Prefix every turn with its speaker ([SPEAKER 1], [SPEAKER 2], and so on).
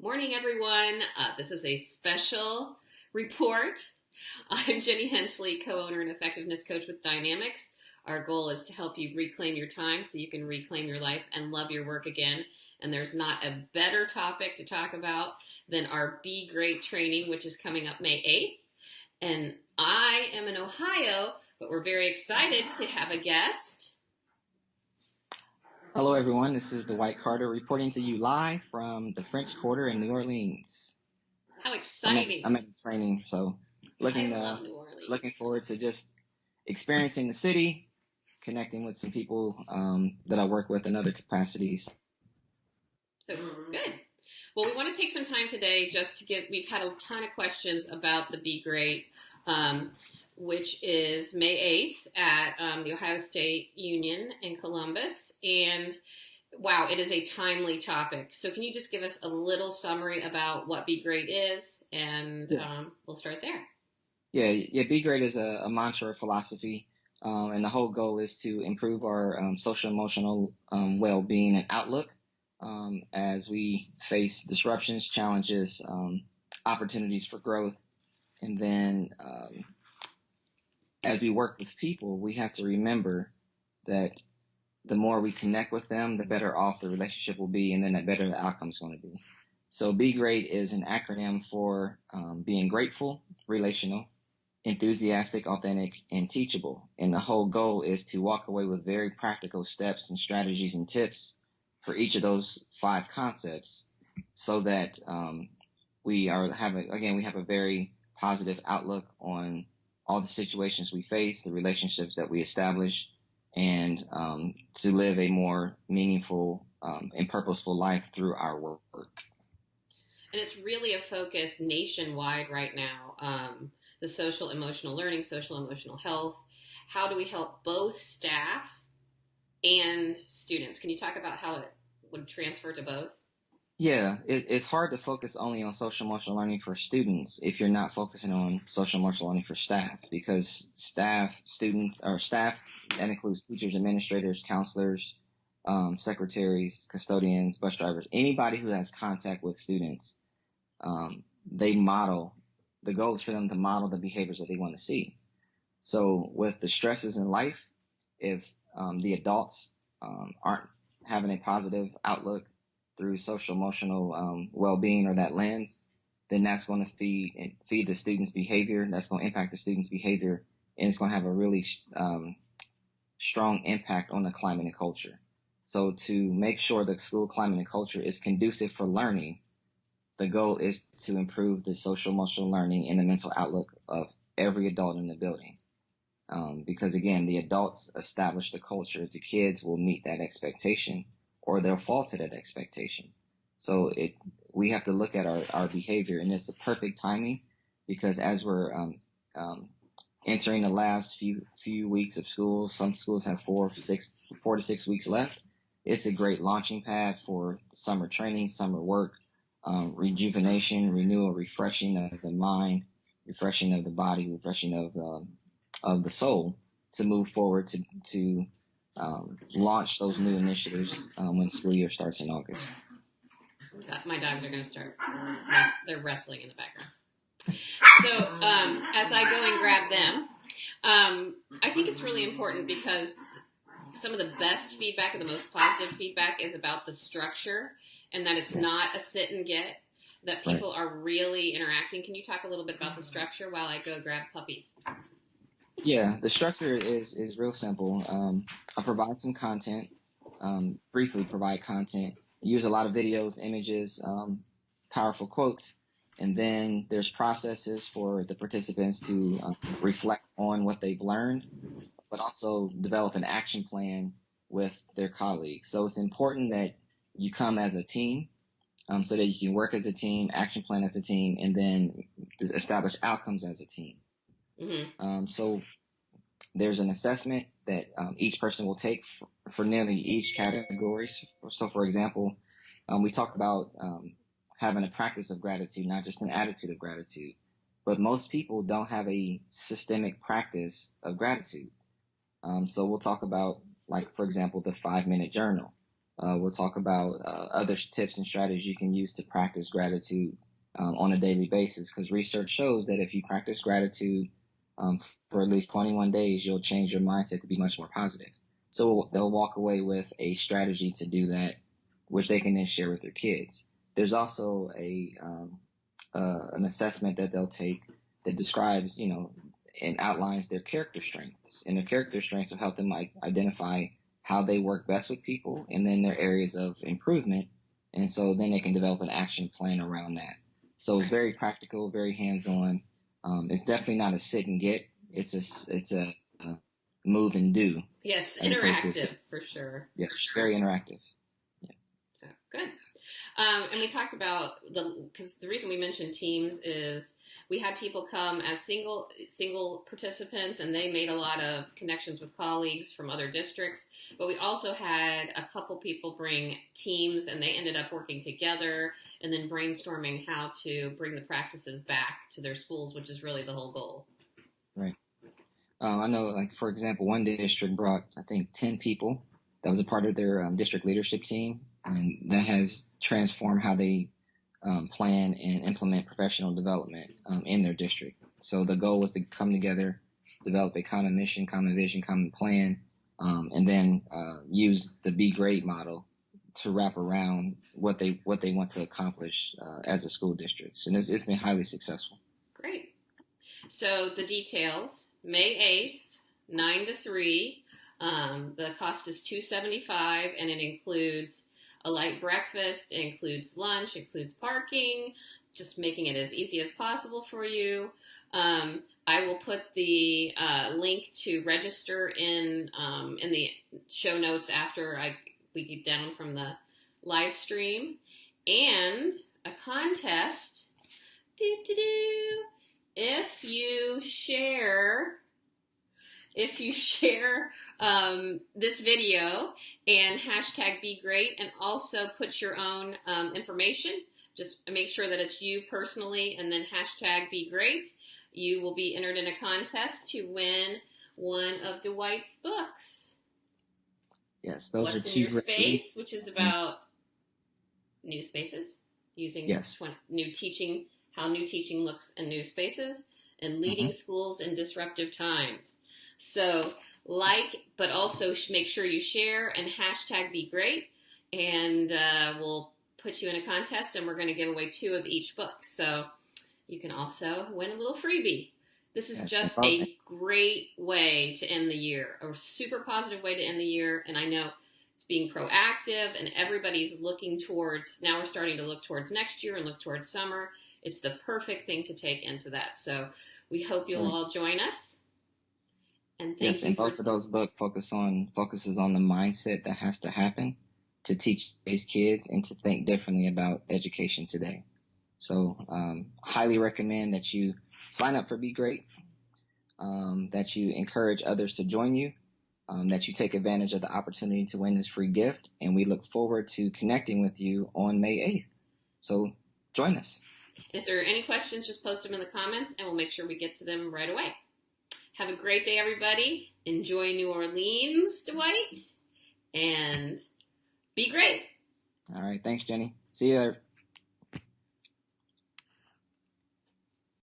[SPEAKER 1] Morning, everyone. This is a special report. I'm Jenny Hensley, co-owner and effectiveness coach with Dynamics. Our goal is to help you reclaim your time so you can reclaim your life and love your work again. And there's not a better topic to talk about than our Be Great training, which is coming up May 8th. And I am in Ohio, but we're very excited to have a guest.
[SPEAKER 2] Hello, everyone. This is Dwight Carter reporting to you live from the French Quarter in New Orleans.
[SPEAKER 1] How exciting.
[SPEAKER 2] I'm at the training, so
[SPEAKER 1] I love New Orleans.
[SPEAKER 2] looking forward to just experiencing the city, connecting with some people that I work with in other capacities.
[SPEAKER 1] So good. Well, we want to take some time today just to we've had a ton of questions about the Be Great, which is May 8th at the Ohio State Union in Columbus. And wow, it is a timely topic. So can you just give us a little summary about what Be Great is? And we'll start there.
[SPEAKER 2] Yeah. Be Great is a mantra or philosophy. And the whole goal is to improve our social emotional well-being and outlook as we face disruptions, challenges, opportunities for growth. And then as we work with people, we have to remember that the more we connect with them, the better off the relationship will be, and then the better the outcome is going to be. So Be Great is an acronym for being grateful, relational, enthusiastic, authentic, and teachable. And the whole goal is to walk away with very practical steps and strategies and tips for each of those 5 concepts so that we have a very positive outlook on all the situations we face, the relationships that we establish, and to live a more meaningful and purposeful life through our work.
[SPEAKER 1] And it's really a focus nationwide right now. The social emotional learning, social emotional health. How do we help both staff and students? Can you talk about how it would transfer to both?
[SPEAKER 2] Yeah, it's hard to focus only on social emotional learning for students if you're not focusing on social emotional learning for staff, because staff, that includes teachers, administrators, counselors, secretaries, custodians, bus drivers, anybody who has contact with students, the goal is for them to model the behaviors that they want to see. So with the stresses in life, if the adults aren't having a positive outlook through social emotional well-being or that lens, then that's going to feed the students' behavior. That's going to impact the students' behavior, and it's going to have a really strong impact on the climate and culture. So to make sure the school climate and culture is conducive for learning, the goal is to improve the social emotional learning and the mental outlook of every adult in the building. Because again, the adults establish the culture. The kids will meet that expectation, or they'll fall to that expectation. So we have to look at our behavior, and it's the perfect timing, because as we're entering the last few weeks of school, some schools have 4 to 6 weeks left. It's a great launching pad for summer training, summer work, rejuvenation, renewal, refreshing of the mind, refreshing of the body, refreshing of the soul, to move forward to launch those new initiatives when school year starts in August.
[SPEAKER 1] My dogs are going to start. They're wrestling in the background. So as I go and grab them, I think it's really important because some of the best feedback and the most positive feedback is about the structure, and that it's not a sit and get, that people are really interacting. Can you talk a little bit about the structure while I go grab puppies?
[SPEAKER 2] Yeah, the structure is real simple. I'll provide some content, briefly provide content, use a lot of videos, images, powerful quotes, and then there's processes for the participants to reflect on what they've learned, but also develop an action plan with their colleagues. So it's important that you come as a team, so that you can work as a team, action plan as a team, and then establish outcomes as a team.
[SPEAKER 1] Mm-hmm.
[SPEAKER 2] So there's an assessment that each person will take for nearly each category. So for example, we talked about having a practice of gratitude, not just an attitude of gratitude. But most people don't have a systemic practice of gratitude. So we'll talk about, like, for example, the 5-minute journal. We'll talk about other tips and strategies you can use to practice gratitude on a daily basis, because research shows that if you practice gratitude for at least 21 days, you'll change your mindset to be much more positive. So they'll walk away with a strategy to do that, which they can then share with their kids. There's also an assessment that they'll take that describes, and outlines their character strengths. And their character strengths will help them identify how they work best with people and then their areas of improvement. And so then they can develop an action plan around that. So it's very practical, very hands-on. It's definitely not a sit and get. It's a move and do.
[SPEAKER 1] Yes, interactive for sure.
[SPEAKER 2] Yes, very interactive.
[SPEAKER 1] Yeah. So good. And we talked about because the reason we mentioned teams is we had people come as single participants, and they made a lot of connections with colleagues from other districts. But we also had a couple people bring teams, and they ended up working together and then brainstorming how to bring the practices back to their schools, which is really the whole goal.
[SPEAKER 2] Right. I know, like, for example, one district brought, I think, 10 people that was a part of their district leadership team, and that has transformed how they plan and implement professional development in their district. So the goal was to come together, develop a common mission, common vision, common plan, and then use the Be Great model to wrap around what they want to accomplish as a school district. And it's been highly successful.
[SPEAKER 1] Great. So the details, May 8th, 9 to 3. The cost is $275, and it includes a light breakfast, it includes lunch, it includes parking, just making it as easy as possible for you. I will put the link to register in the show notes after we get down from the live stream, and a contest. If you share this video and hashtag Be Great, and also put your own information, just make sure that it's you personally, and then hashtag Be Great, you will be entered in a contest to win one of Dwight's books.
[SPEAKER 2] Yes, those
[SPEAKER 1] What's
[SPEAKER 2] are
[SPEAKER 1] in
[SPEAKER 2] two
[SPEAKER 1] Your
[SPEAKER 2] great
[SPEAKER 1] Space, which is about new spaces, using new teaching, how new teaching looks in new spaces, and leading schools in disruptive times. So but also make sure you share and hashtag Be Great, and we'll put you in a contest, and we're going to give away 2 of each book. So you can also win a little freebie. This is just a great way to end the year, a super positive way to end the year. And I know it's being proactive, and everybody's looking towards, now we're starting to look towards next year and look towards summer. It's the perfect thing to take into that. So we hope you'll all join us. And thank you.
[SPEAKER 2] And both of those books focuses on the mindset that has to happen to teach these kids and to think differently about education today. So highly recommend that you sign up for Be Great, that you encourage others to join you, that you take advantage of the opportunity to win this free gift, and we look forward to connecting with you on May 8th. So join us.
[SPEAKER 1] If there are any questions, just post them in the comments, and we'll make sure we get to them right away. Have a great day, everybody. Enjoy New Orleans, Dwight, and be great.
[SPEAKER 2] All right. Thanks, Jenny. See you later.